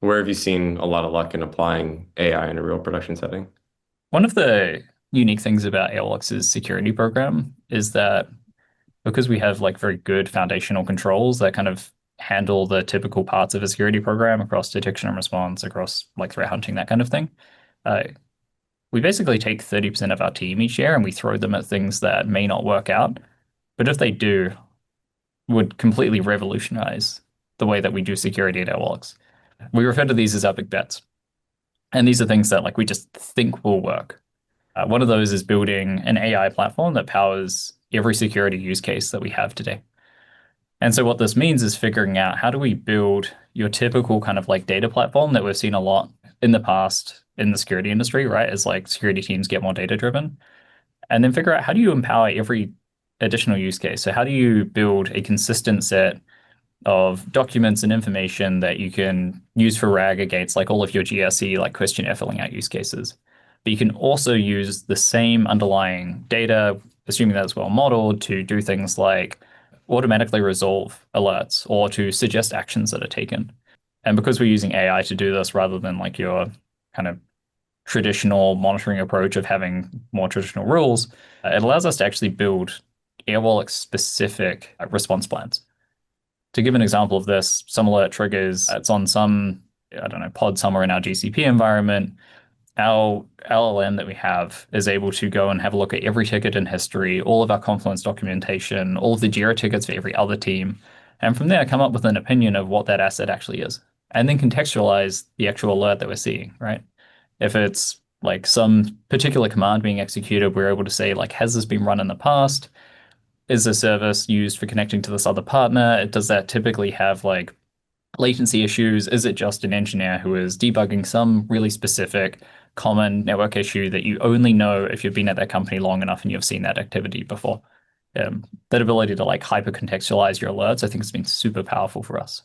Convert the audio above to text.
Where have you seen a lot of luck in applying AI in a real production setting? One of the unique things about Airwallex's security program is that because we have like very good foundational controls that kind of handle the typical parts of a security program across detection and response, across like threat hunting, that kind of thing. Uh, we basically take 30% of our team each year and we throw them at things that may not work out, but if they do, would completely revolutionize the way that we do security at Airwallex. We refer to these as our big bets. And these are things that like we just think will work. One of those is building an AI platform that powers every security use case that we have today. And so what this means is figuring out how do we build your typical kind of like data platform that we've seen a lot in the past in the security industry, right? As like security teams get more data driven. And then figure out how do you empower every additional use case? So how do you build a consistent set of documents and information that you can use for RAG against like all of your GRC, like questionnaire filling out use cases. But you can also use the same underlying data, assuming that's well modeled, to do things like automatically resolve alerts or to suggest actions that are taken. And because we're using AI to do this rather than like your kind of traditional monitoring approach of having more traditional rules, it allows us to actually build Airwallex specific response plans. To give an example of this, some alert triggers, it's on some, I don't know, pod somewhere in our GCP environment. Our LLM that we have is able to go and have a look at every ticket in history, all of our Confluence documentation, all of the Jira tickets for every other team, and from there come up with an opinion of what that asset actually is, and then contextualize the actual alert that we're seeing, right? If it's like some particular command being executed, we're able to say like, has this been run in the past? Is the service used for connecting to this other partner? Does that typically have like latency issues? Is it just an engineer who is debugging some really specific common network issue that you only know if you've been at that company long enough and you've seen that activity before? That ability to like hyper contextualize your alerts, I think has been super powerful for us.